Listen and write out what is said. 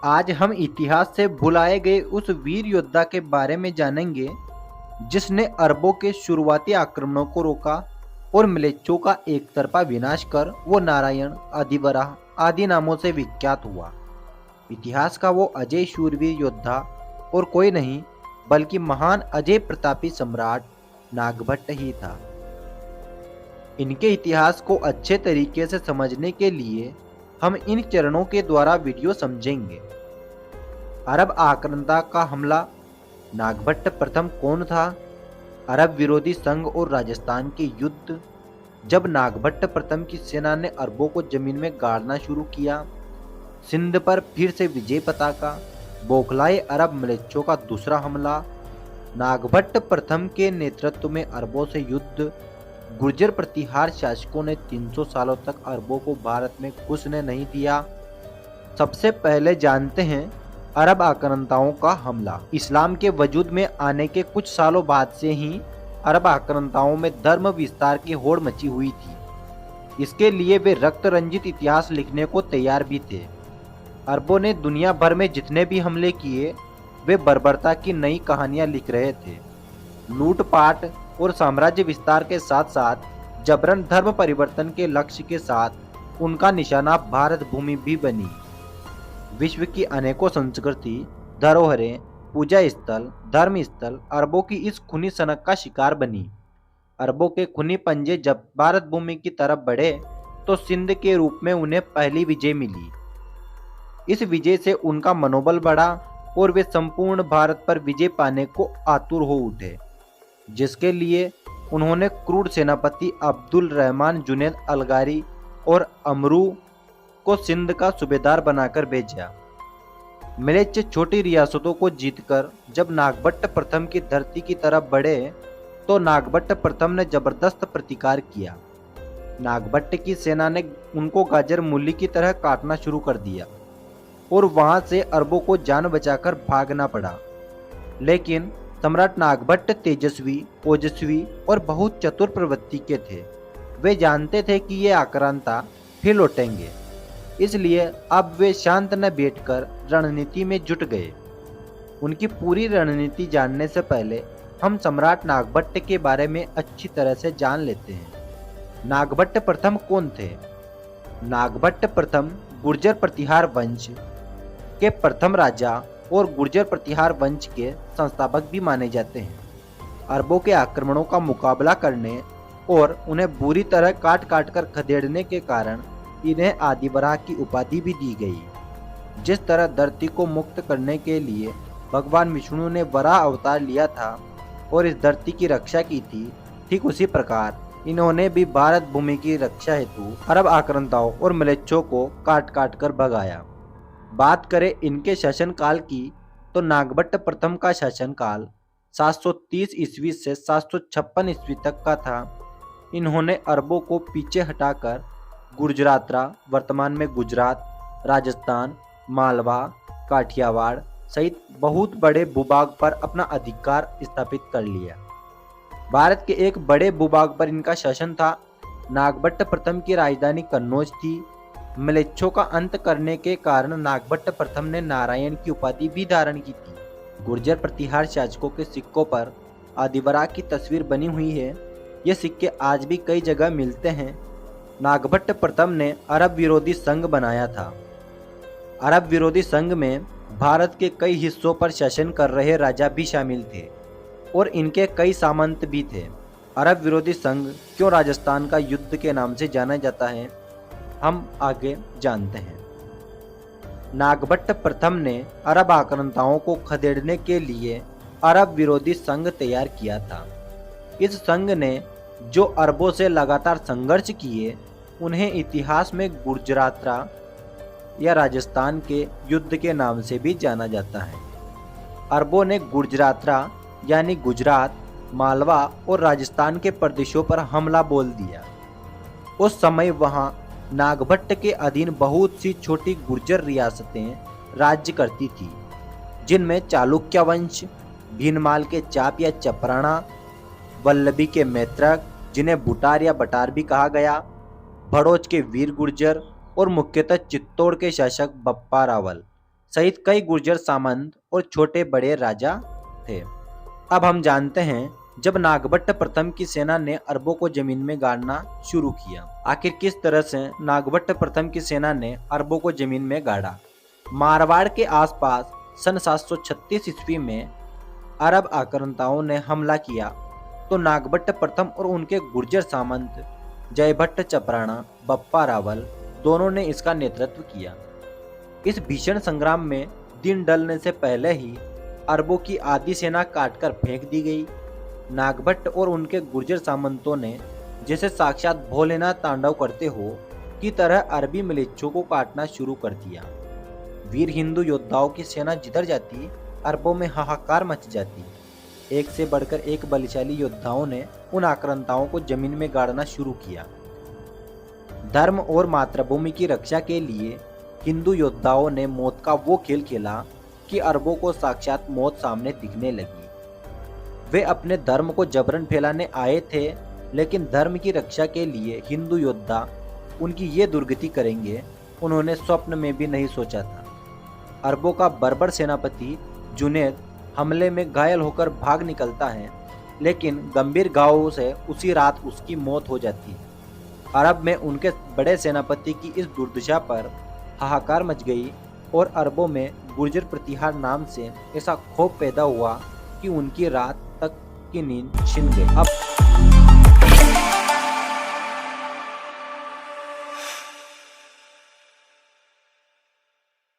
आज हम इतिहास से भुलाए गए उस वीर योद्धा के बारे में जानेंगे जिसने अरबों के शुरुआती आक्रमणों को रोका और म्लेच्छों का एक तरफा विनाश कर वो नारायण, आदिवराह आदि नामों से विख्यात हुआ। इतिहास का वो अजय शूरवीर योद्धा और कोई नहीं बल्कि महान अजय प्रतापी सम्राट नागभट्ट ही था। इनके इतिहास को अच्छे तरीके से समझने के लिए हम इन चरणों के द्वारा वीडियो समझेंगे। अरब आक्रांता का हमला। नागभट्ट प्रथम कौन था? अरब विरोधी संघ और राजस्थान के युद्ध। जब नागभट्ट प्रथम की सेना ने अरबों को जमीन में गाड़ना शुरू किया। सिंध पर फिर से विजय पताका। बौखलाए अरब म्लेच्छों का दूसरा हमला। नागभट्ट प्रथम के नेतृत्व में अरबों से युद्ध। गुर्जर प्रतिहार शासकों ने 300 सालों तक अरबों को भारत में घुसने नहीं दिया। सबसे पहले जानते हैं अरब आक्रांताओं का हमला। इस्लाम के वजूद में आने के कुछ सालों बाद से ही अरब आक्रांताओं में धर्म विस्तार की होड़ मची हुई थी। इसके लिए वे रक्त रंजित इतिहास लिखने को तैयार भी थे। अरबों ने दुनिया भर में जितने भी हमले किए वे बर्बरता की नई कहानियां लिख रहे थे। लूटपाट और साम्राज्य विस्तार के साथ साथ जबरन धर्म परिवर्तन के लक्ष्य के साथ उनका निशाना भारत भूमि भी बनी। विश्व की अनेकों संस्कृति, धरोहरें, पूजा स्थल, धर्म स्थल अरबों की इस खूनी सनक का शिकार बनी। अरबों के खूनी पंजे जब भारत भूमि की तरफ बढ़े तो सिंध के रूप में उन्हें पहली विजय मिली। इस विजय से उनका मनोबल बढ़ा और वे संपूर्ण भारत पर विजय पाने को आतुर हो उठे, जिसके लिए उन्होंने क्रूर सेनापति अब्दुल रहमान जुनैद अलगारी और अमरू को सिंध का सूबेदार बनाकर भेजा। म्लेच्छ छोटी रियासतों को जीतकर जब नागभट्ट प्रथम की धरती की तरफ बढ़े तो नागभट्ट प्रथम ने जबरदस्त प्रतिकार किया। नागभट्ट की सेना ने उनको गाजर मूली की तरह काटना शुरू कर दिया और वहां से अरबों को जान बचाकर भागना पड़ा। लेकिन सम्राट नागभट्ट तेजस्वी, ओजस्वी और बहुत चतुर प्रवृत्ति के थे। वे जानते थे कि ये आक्रांता फिर लौटेंगे, इसलिए अब वे शांत न बैठकर रणनीति में जुट गए। उनकी पूरी रणनीति जानने से पहले हम सम्राट नागभट्ट के बारे में अच्छी तरह से जान लेते हैं। नागभट्ट प्रथम कौन थे? नागभट्ट प्रथम गुर्जर प्रतिहार वंश के प्रथम राजा और गुर्जर प्रतिहार वंश के संस्थापक भी माने जाते हैं। अरबों के आक्रमणों का मुकाबला करने और उन्हें बुरी तरह काट काट कर खदेड़ने के कारण इन्हें आदिवराह की उपाधि भी दी गई। जिस तरह धरती को मुक्त करने के लिए भगवान विष्णु ने वराह अवतार लिया था और इस धरती की रक्षा की थी, ठीक उसी प्रकार इन्होंने भी भारत भूमि की रक्षा हेतु अरब आक्रांताओं और म्लेच्छों को काट काट कर भगाया। बात करें इनके शासनकाल की तो नागभट्ट प्रथम का शासनकाल 730 ईस्वी से 756 ईस्वी तक का था। इन्होंने अरबों को पीछे हटाकर गुर्जरातरा, वर्तमान में गुजरात, राजस्थान, मालवा, काठियावाड़ सहित बहुत बड़े भूभाग पर अपना अधिकार स्थापित कर लिया। भारत के एक बड़े भूभाग पर इनका शासन था। नागभट्ट प्रथम की राजधानी कन्नौज थी। म्लेच्छों का अंत करने के कारण नागभट्ट प्रथम ने नारायण की उपाधि भी धारण की थी। गुर्जर प्रतिहार शासकों के सिक्कों पर आदिवराह की तस्वीर बनी हुई है। ये सिक्के आज भी कई जगह मिलते हैं। नागभट्ट प्रथम ने अरब विरोधी संघ बनाया था। अरब विरोधी संघ में भारत के कई हिस्सों पर शासन कर रहे राजा भी शामिल थे और इनके कई सामंत भी थे। अरब विरोधी संघ क्यों राजस्थान का युद्ध के नाम से जाना जाता है, हम आगे जानते हैं। नागभट्ट प्रथम ने अरब आक्रांताओं को खदेड़ने के लिए अरब विरोधी संघ तैयार किया था। इस संघ ने जो अरबों से लगातार संघर्ष किए उन्हें इतिहास में गुर्जरातरा या राजस्थान के युद्ध के नाम से भी जाना जाता है। अरबों ने गुर्जरातरा यानी गुजरात, मालवा और राजस्थान के प्रदेशों पर हमला बोल दिया। उस समय वहां नागभट्ट के अधीन बहुत सी छोटी गुर्जर रियासतें राज्य करती थी, जिनमें चालुक्य वंश, भीनमाल के चाप या चपराणा, वल्लभी के मैत्रक जिन्हें बुटार या बटार भी कहा गया, भड़ोच के वीर गुर्जर और मुख्यतः चित्तौड़ के शासक बप्पा रावल सहित कई गुर्जर सामंत और छोटे बड़े राजा थे। अब हम जानते हैं जब नागभट्ट प्रथम की सेना ने अरबों को जमीन में गाड़ना शुरू किया। आखिर किस तरह से नागभट्ट प्रथम की सेना ने अरबों को जमीन में गाड़ा। मारवाड़ के आसपास सन 736 ईस्वी में अरब आक्रांताओं ने हमला किया तो नागभट्ट प्रथम और उनके गुर्जर सामंत जयभट्ट चपराणा, बप्पा रावल दोनों ने इसका नेतृत्व किया। इस भीषण संग्राम में दिन ढलने से पहले ही अरबों की आधी सेना काटकर फेंक दी गई। नागभट्ट और उनके गुर्जर सामंतों ने जैसे साक्षात भोलेनाथ तांडव करते हो की तरह अरबी मिलिच्छों को काटना शुरू कर दिया। वीर हिंदू योद्धाओं की सेना जिधर जाती अरबों में हाहाकार मच जाती। एक से बढ़कर एक बलशाली योद्धाओं ने उन आक्रांताओं को जमीन में गाड़ना शुरू किया। धर्म और मातृभूमि की रक्षा के लिए हिंदू योद्धाओं ने मौत का वो खेल खेला कि अरबों को साक्षात मौत सामने दिखने लगी। वे अपने धर्म को जबरन फैलाने आए थे, लेकिन धर्म की रक्षा के लिए हिंदू योद्धा उनकी ये दुर्गति करेंगे उन्होंने स्वप्न में भी नहीं सोचा था। अरबों का बर्बर सेनापति जुनैद हमले में घायल होकर भाग निकलता है, लेकिन गंभीर घावों से उसी रात उसकी मौत हो जाती है। अरब में उनके बड़े सेनापति की इस दुर्दशा पर हाहाकार मच गई और अरबों में गुर्जर प्रतिहार नाम से ऐसा खौफ पैदा हुआ कि उनकी रात तक की नींद छिन गई। अब